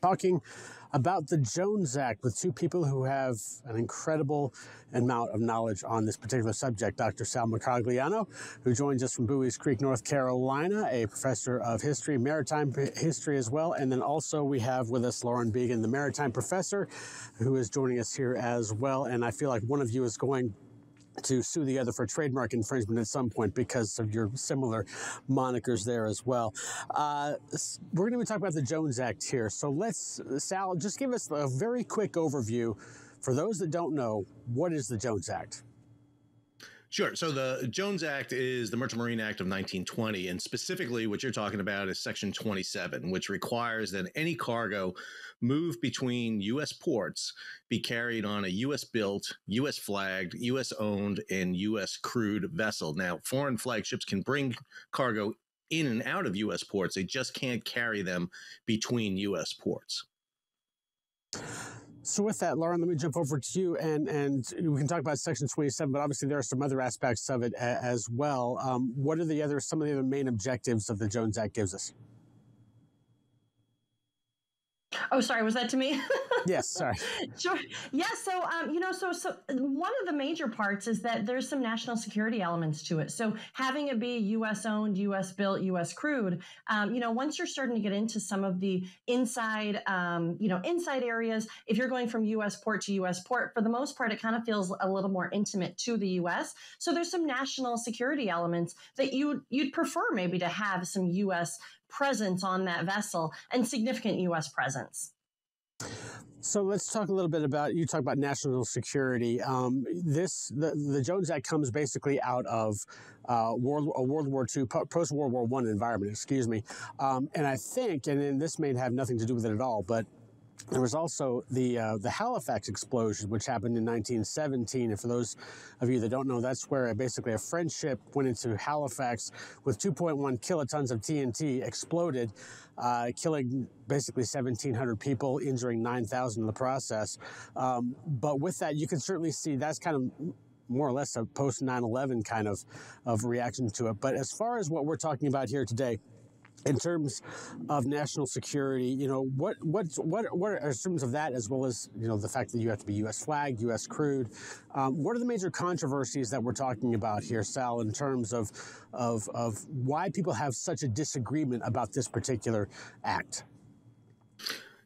talking about the Jones Act with two people who have an incredible amount of knowledge on this particular subject. Dr. Sal Mercogliano, who joins us from Bowie's Creek, North Carolina, a professor of history, maritime history as well. And then also we have with us Lauren Beagan, the maritime professor, who is joining us here as well. And I feel like one of you is going to sue the other for trademark infringement at some point because of your similar monikers there as well. We're going to be talking about the Jones Act here. So Sal, just give us a very quick overview. For those that don't know, what is the Jones Act? Sure. So the Jones Act is the Merchant Marine Act of 1920, and specifically what you're talking about is Section 27, which requires that any cargo moved between U.S. ports be carried on a U.S.-built, U.S.-flagged, U.S.-owned, and U.S.-crewed vessel. Now, foreign flag ships can bring cargo in and out of U.S. ports. They just can't carry them between U.S. ports. So with that, Lauren, let me jump over to you, and we can talk about Section 27, but obviously there are some other aspects of it as well. What are some of the other main objectives of the Jones Act gives us? Oh, sorry, was that to me? Yes, sorry. Sure. Yeah, so, so one of the major parts is that there's some national security elements to it. So having it be U.S. owned, U.S. built, U.S. crewed, once you're starting to get into some of the inside areas, if you're going from U.S. port to U.S. port, for the most part, it kind of feels a little more intimate to the U.S. So there's some national security elements that you'd prefer maybe to have some U.S. presence on that vessel and significant U.S. presence. So let's talk a little bit about, you talk about national security. The Jones Act comes basically out of World War II, post-World War I environment, excuse me. And I think, and this may have nothing to do with it at all, but there was also the Halifax explosion, which happened in 1917. And for those of you that don't know, that's where basically a French ship went into Halifax with 2.1 kilotons of TNT, exploded, killing basically 1,700 people, injuring 9,000 in the process. But with that, you can certainly see that's kind of more or less a post 9/11 kind of reaction to it. But as far as what we're talking about here today, in terms of national security, what are in terms of that, as well as the fact that you have to be U.S. flagged, U.S. crewed? What are the major controversies that we're talking about here, Sal, in terms of why people have such a disagreement about this particular act?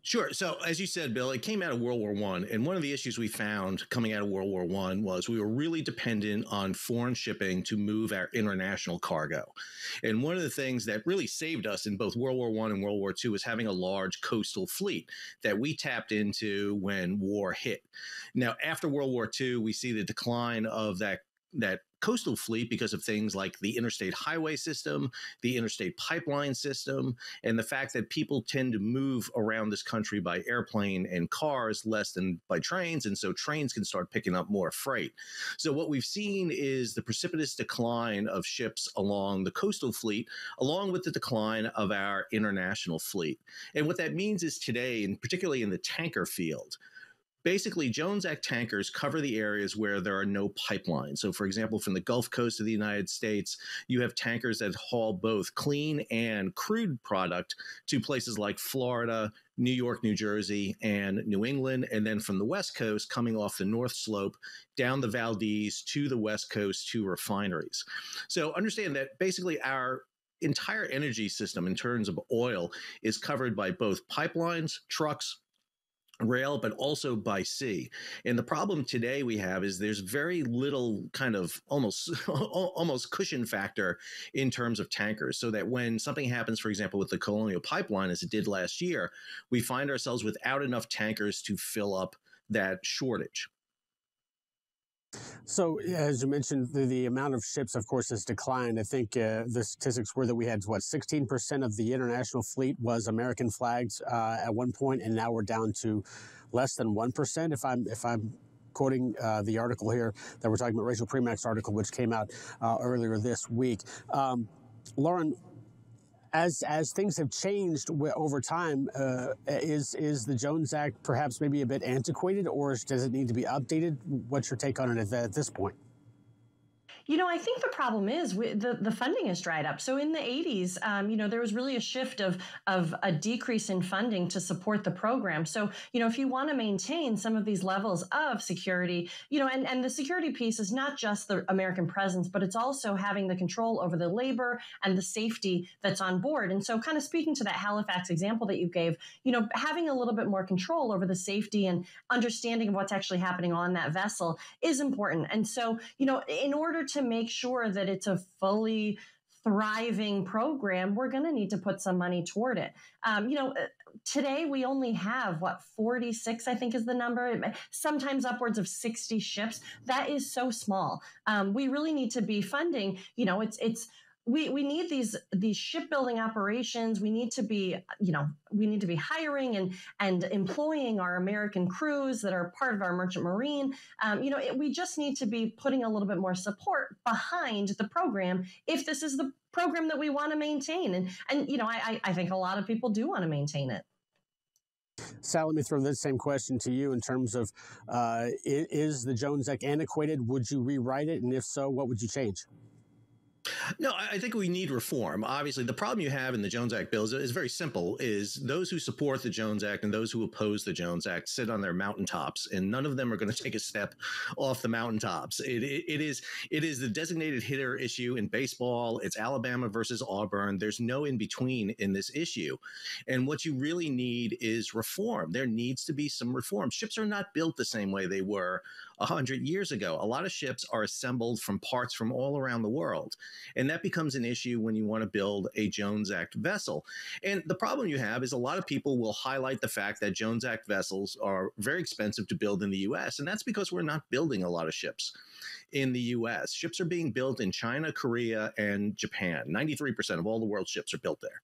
Sure. So as you said, Bill, it came out of World War I. And one of the issues we found coming out of World War I was we were really dependent on foreign shipping to move our international cargo. And one of the things that really saved us in both World War I and World War II was having a large coastal fleet that we tapped into when war hit. Now, after World War II, we see the decline of that coastal fleet because of things like the interstate highway system, the interstate pipeline system, and the fact that people tend to move around this country by airplane and cars less than by trains. And so trains can start picking up more freight. So what we've seen is the precipitous decline of ships along the coastal fleet, along with the decline of our international fleet. And what that means is today, and particularly in the tanker field, basically, Jones Act tankers cover the areas where there are no pipelines. So, for example, from the Gulf Coast of the United States, you have tankers that haul both clean and crude product to places like Florida, New York, New Jersey, and New England. And then from the West Coast, coming off the North Slope, down the Valdez to the West Coast to refineries. So understand that basically our entire energy system in terms of oil is covered by both pipelines, trucks, rail, but also by sea. And the problem today we have is there's very little kind of almost cushion factor in terms of tankers, so that when something happens, for example, with the Colonial Pipeline, as it did last year, we find ourselves without enough tankers to fill up that shortage. So, as you mentioned, the amount of ships, of course, has declined. I think the statistics were that we had, 16% of the international fleet was American flagged at one point, and now we're down to less than 1%, if I'm quoting the article here that we're talking about, Rachel Premack's article, which came out earlier this week. Lauren, as things have changed over time, is the Jones Act perhaps maybe a bit antiquated, or does it need to be updated? What's your take on it at this point? I think the problem is the funding has dried up. So in the 80s, there was really a shift of a decrease in funding to support the program. So, if you want to maintain some of these levels of security, and the security piece is not just the American presence, but it's also having the control over the labor and the safety that's on board. And so kind of speaking to that Halifax example that you gave, having a little bit more control over the safety and understanding of what's actually happening on that vessel is important. And so, in order to make sure that it's a fully thriving program, we're going to need to put some money toward it. Today we only have 46, I think is the number, sometimes upwards of 60 ships. That is so small. We really need to be funding, we need these shipbuilding operations. We need to be, hiring and employing our American crews that are part of our merchant marine. We just need to be putting a little bit more support behind the program if this is the program that we want to maintain. And I think a lot of people do want to maintain it. Sal, let me throw the same question to you in terms of, is the Jones Act antiquated? Would you rewrite it? And if so, what would you change? No, I think we need reform. Obviously, the problem you have in the Jones Act bills is very simple, is those who support the Jones Act and those who oppose the Jones Act sit on their mountaintops, and none of them are going to take a step off the mountaintops. It is the designated hitter issue in baseball. It's Alabama versus Auburn. There's no in between in this issue. And what you really need is reform. There needs to be some reform. Ships are not built the same way they were 100 years ago. A lot of ships are assembled from parts from all around the world. And that becomes an issue when you want to build a Jones Act vessel. And the problem you have is a lot of people will highlight the fact that Jones Act vessels are very expensive to build in the U.S. And that's because we're not building a lot of ships in the U.S. Ships are being built in China, Korea, and Japan. 93% of all the world's ships are built there.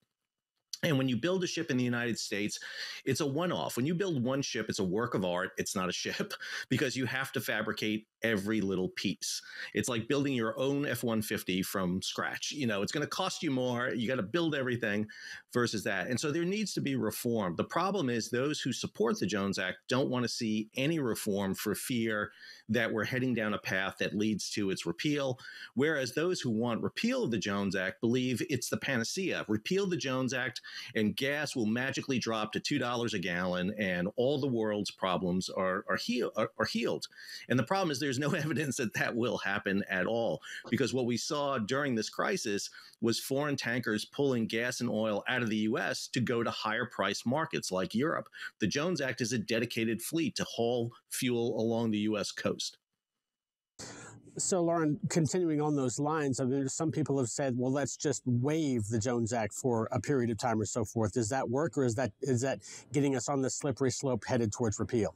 And when you build a ship in the United States, it's a one-off. When you build one ship, it's a work of art. It's not a ship because you have to fabricate every little piece. It's like building your own F-150 from scratch. It's going to cost you more. You got to build everything versus that. And so there needs to be reform. The problem is those who support the Jones Act don't want to see any reform for fear that we're heading down a path that leads to its repeal. Whereas those who want repeal of the Jones Act believe it's the panacea. Repeal the Jones Act and gas will magically drop to $2 a gallon and all the world's problems are healed. And the problem is there's no evidence that that will happen at all, because what we saw during this crisis was foreign tankers pulling gas and oil out of the U.S. to go to higher price markets like Europe. The Jones Act is a dedicated fleet to haul fuel along the U.S. coast. So, Lauren, continuing on those lines, I mean, some people have said, well, let's just waive the Jones Act for a period of time or so forth. Does that work, or is that getting us on the slippery slope headed towards repeal?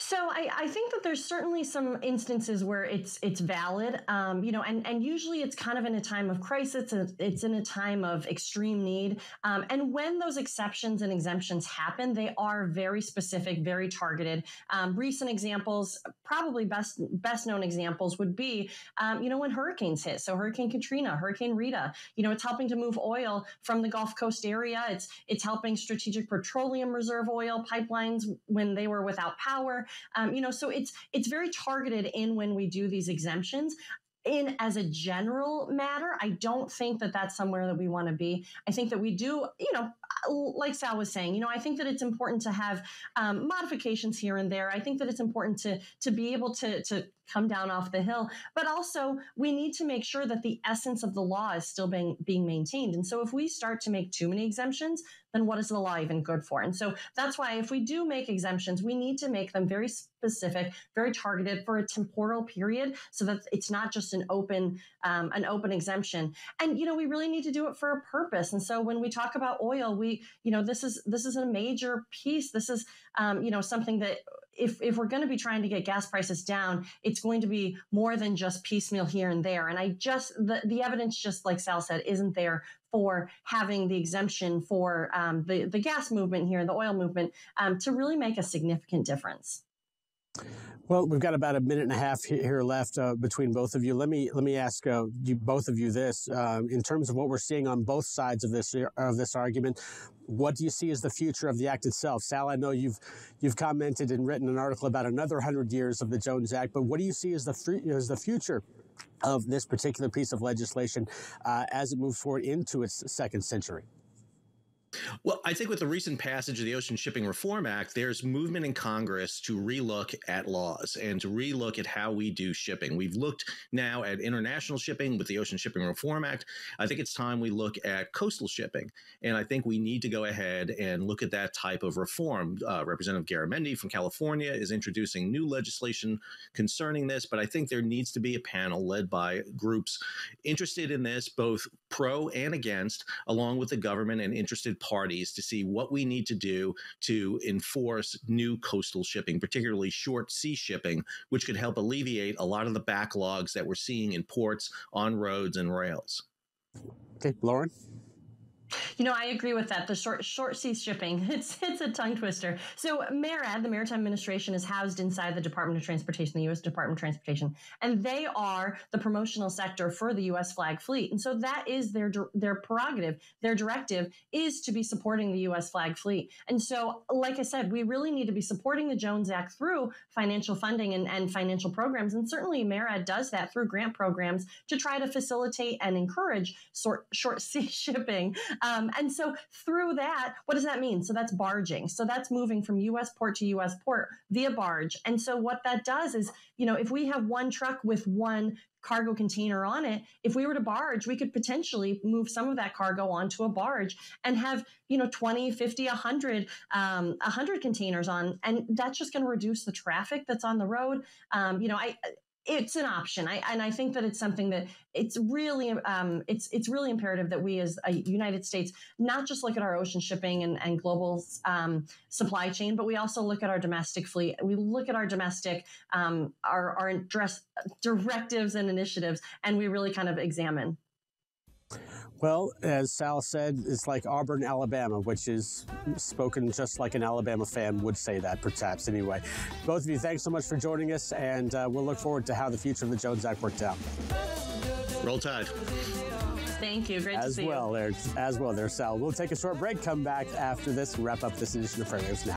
So I think that there's certainly some instances where it's valid, and usually it's kind of in a time of crisis. It's in a time of extreme need. And when those exceptions and exemptions happen, they are very specific, very targeted. Recent examples, probably best known examples would be, when hurricanes hit. So Hurricane Katrina, Hurricane Rita, it's helping to move oil from the Gulf Coast area. It's helping Strategic Petroleum Reserve oil pipelines when they were without power. So it's very targeted in when we do these exemptions. As a general matter, I don't think that that's somewhere that we want to be. I think that we do, like Sal was saying, I think that it's important to have modifications here and there. I think that it's important to be able to come down off the hill, but also we need to make sure that the essence of the law is still being maintained. And so if we start to make too many exemptions, then what is the law even good for? And so that's why if we do make exemptions, we need to make them very specific, very targeted for a temporal period, so that it's not just an open exemption. And we really need to do it for a purpose. And so when we talk about oil, this is a major piece. This is something that if we're going to be trying to get gas prices down, it's going to be more than just piecemeal here and there. And the evidence, just like Sal said, isn't there for having the exemption for the gas movement here, the oil movement, to really make a significant difference. Well, we've got about a minute and a half here left between both of you. Let me ask you both of you this: in terms of what we're seeing on both sides of this argument, what do you see as the future of the Act itself? Sal, I know you've commented and written an article about another 100 years of the Jones Act, but what do you see as the future of this particular piece of legislation as it moves forward into its second century? Well, I think with the recent passage of the Ocean Shipping Reform Act, there's movement in Congress to relook at laws and to relook at how we do shipping. We've looked now at international shipping with the Ocean Shipping Reform Act. I think it's time we look at coastal shipping. And I think we need to go ahead and look at that type of reform. Representative Garamendi from California is introducing new legislation concerning this, but I think there needs to be a panel led by groups interested in this, both pro and against, along with the government and interested parties, to see what we need to do to enforce new coastal shipping, particularly short sea shipping, which could help alleviate a lot of the backlogs that we're seeing in ports, on roads, and rails. Okay, Lauren? I agree with that. The short sea shipping, it's a tongue twister. So MARAD, the Maritime Administration, is housed inside the Department of Transportation, the U.S. Department of Transportation, and they are the promotional sector for the U.S. flag fleet. And so that is their prerogative. Their directive is to be supporting the U.S. flag fleet. And so, like I said, we really need to be supporting the Jones Act through financial funding and financial programs. And certainly MARAD does that through grant programs to try to facilitate and encourage short sea shipping. And so through that, what does that mean? So that's barging. So that's moving from U.S. port to U.S. port via barge. And so what that does is, if we have one truck with one cargo container on it, if we were to barge, we could potentially move some of that cargo onto a barge and have, 20, 50, 100 containers on. And that's just going to reduce the traffic that's on the road. It's an option. I think that it's something that it's really imperative that we as a United States not just look at our ocean shipping and global supply chain, but we also look at our domestic fleet. We look at our domestic, our directives and initiatives, and we really kind of examine. Well, as Sal said, it's like Auburn, Alabama, which is spoken just like an Alabama fan would say that, perhaps. Anyway, both of you, thanks so much for joining us, and we'll look forward to how the future of the Jones Act worked out. Roll Tide. Thank you. Great to see you. As well there, Sal. We'll take a short break, come back after this, and wrap up this edition of Fair Waves Now.